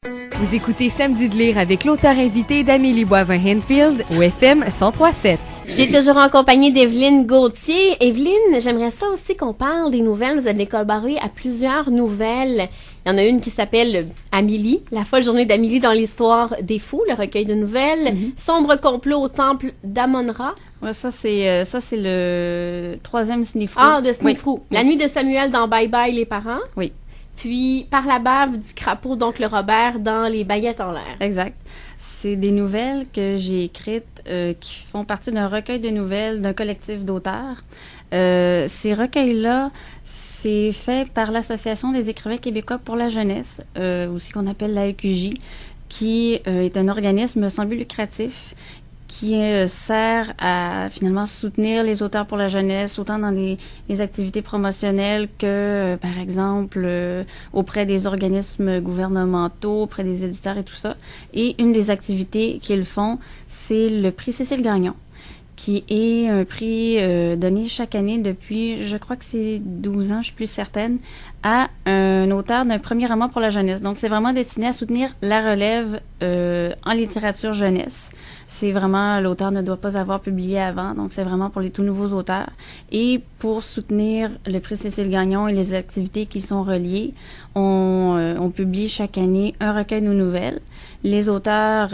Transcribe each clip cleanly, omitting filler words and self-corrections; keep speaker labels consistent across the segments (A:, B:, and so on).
A: Vous écoutez Samedi de lire avec l'auteur invité d'Amélie Boivin-Henfield au FM 103.7.
B: J'ai toujours en compagnie d'Evelyne Gauthier. Evelyne, j'aimerais ça aussi qu'on parle des nouvelles. Vous allez collaborer à plusieurs nouvelles. Il y en a une qui s'appelle Amélie, la folle journée d'Amélie dans l'histoire des fous, le recueil de nouvelles. Sombre complot au temple d'Amon-Ra.
C: Ouais, ça c'est le troisième Snifrou.
B: Ah, de Snifrou. Oui. La nuit de Samuel dans Bye Bye les parents.
C: Oui.
B: Puis Par la bave du crapaud d'oncle Robert dans Les baguettes en l'air.
C: Exact. C'est des nouvelles que j'ai écrites qui font partie d'un recueil de nouvelles d'un collectif d'auteurs. Ces recueils-là, c'est fait par l'Association des écrivains québécois pour la jeunesse, aussi qu'on appelle l'AEQJ, qui est un organisme sans but lucratif qui sert à finalement soutenir les auteurs pour la jeunesse, autant dans les activités promotionnelles que, par exemple, auprès des organismes gouvernementaux, auprès des éditeurs et tout ça. Et une des activités qu'ils font, c'est le prix Cécile Gagnon, qui est un prix donné chaque année depuis, je crois que c'est 12 ans, je suis plus certaine, à un auteur d'un premier roman pour la jeunesse. Donc, c'est vraiment destiné à soutenir la relève en littérature jeunesse. C'est vraiment, l'auteur ne doit pas avoir publié avant, donc c'est vraiment pour les tout nouveaux auteurs. Et pour soutenir le prix Cécile Gagnon et les activités qui sont reliées, on publie chaque année un recueil de nouvelles. Les auteurs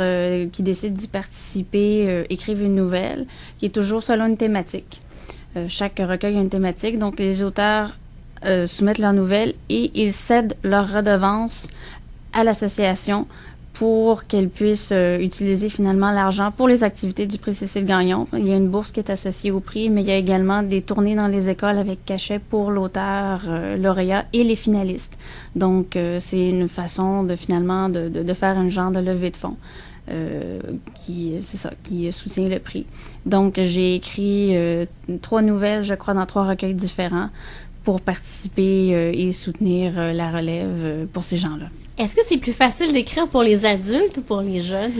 C: qui décident d'y participer écrivent une nouvelle qui est toujours selon une thématique. Chaque recueil a une thématique, donc les auteurs soumettent leurs nouvelles et ils cèdent leur redevance à l'association pour qu'elle puisse utiliser finalement l'argent pour les activités du prix Cécile Gagnon. Il y a une bourse qui est associée au prix, mais il y a également des tournées dans les écoles avec cachet pour l'auteur lauréat et les finalistes. Donc, c'est une façon de finalement de faire un genre de levée de fonds qui soutient le prix. Donc, j'ai écrit 3 nouvelles, je crois, dans 3 recueils différents pour participer et soutenir la relève pour ces gens-là.
B: Est-ce que c'est plus facile d'écrire pour les adultes ou pour les jeunes?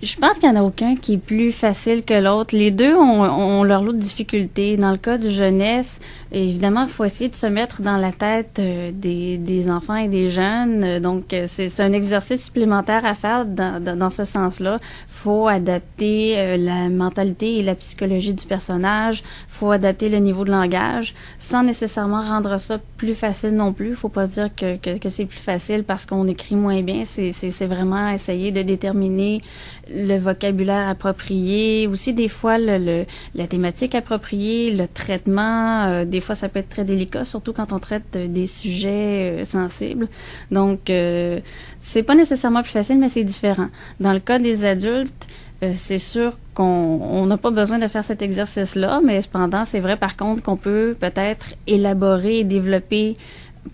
C: Je pense qu'il n'y en a aucun qui est plus facile que l'autre. Les deux ont leur lot de difficultés. Dans le cas du jeunesse, évidemment, il faut essayer de se mettre dans la tête des enfants et des jeunes. Donc, c'est un exercice supplémentaire à faire dans ce sens-là. Faut adapter la mentalité et la psychologie du personnage. Faut adapter le niveau de langage sans nécessairement rendre ça plus facile non plus. Faut pas dire que c'est plus facile parce qu'on écrit moins bien. C'est vraiment essayer de déterminer le vocabulaire approprié, aussi des fois la thématique appropriée, le traitement, des fois ça peut être très délicat, surtout quand on traite des sujets sensibles. Donc, c'est pas nécessairement plus facile, mais c'est différent. Dans le cas des adultes, c'est sûr qu'on n'a pas besoin de faire cet exercice-là, mais cependant, c'est vrai par contre qu'on peut peut-être élaborer et développer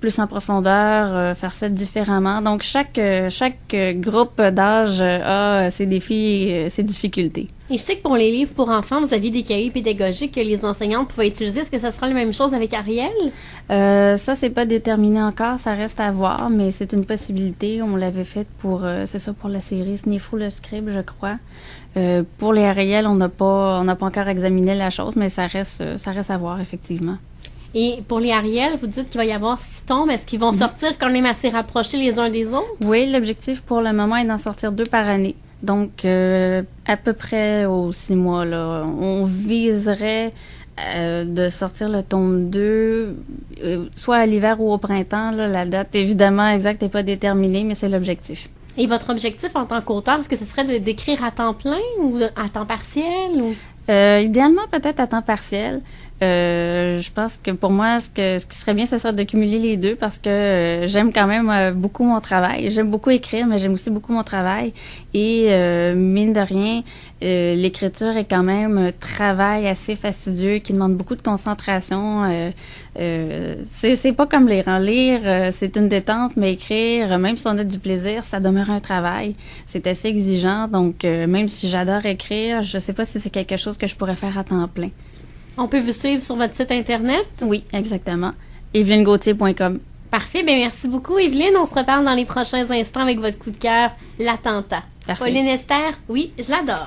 C: plus en profondeur, faire ça différemment. Donc, chaque groupe d'âge a ses défis et ses difficultés.
B: Et je sais que pour les livres pour enfants, vous aviez des cahiers pédagogiques que les enseignantes pouvaient utiliser. Est-ce que ça sera la même chose avec Ariel?
C: Ça, c'est pas déterminé encore. Ça reste à voir, mais c'est une possibilité. On l'avait fait pour la série Snifrou le scribe, je crois. Pour les Ariel, on n'a pas encore examiné la chose, mais ça reste à voir, effectivement.
B: Et pour les Ariel, vous dites qu'il va y avoir 6 tomes. Est-ce qu'ils vont sortir quand même assez rapprochés les uns des autres?
C: Oui, l'objectif pour le moment est d'en sortir 2 par année. Donc, à peu près aux 6 mois, là. On viserait de sortir le tome 2, soit à l'hiver ou au printemps. Là. La date, évidemment, exacte n'est pas déterminée, mais c'est l'objectif.
B: Et votre objectif en tant qu'auteur, est-ce que ce serait d'écrire à temps plein ou à temps partiel? Ou?
C: Idéalement, peut-être à temps partiel. Je pense que pour moi, ce qui serait bien, ce serait de cumuler les deux parce que j'aime quand même beaucoup mon travail. J'aime beaucoup écrire, mais j'aime aussi beaucoup mon travail. Et mine de rien, l'écriture est quand même un travail assez fastidieux qui demande beaucoup de concentration. C'est pas comme lire. Lire, c'est une détente, mais écrire, même si on a du plaisir, ça demeure un travail. C'est assez exigeant. Donc, même si j'adore écrire, je sais pas si c'est quelque chose que je pourrais faire à temps plein.
B: On peut vous suivre sur votre site Internet?
C: Oui, exactement. EvelyneGauthier.com.
B: Parfait. Bien, merci beaucoup, Evelyne. On se reparle dans les prochains instants avec votre coup de cœur, L'Attentat.
C: Parfait.
B: Pauline Esther, oui, je l'adore.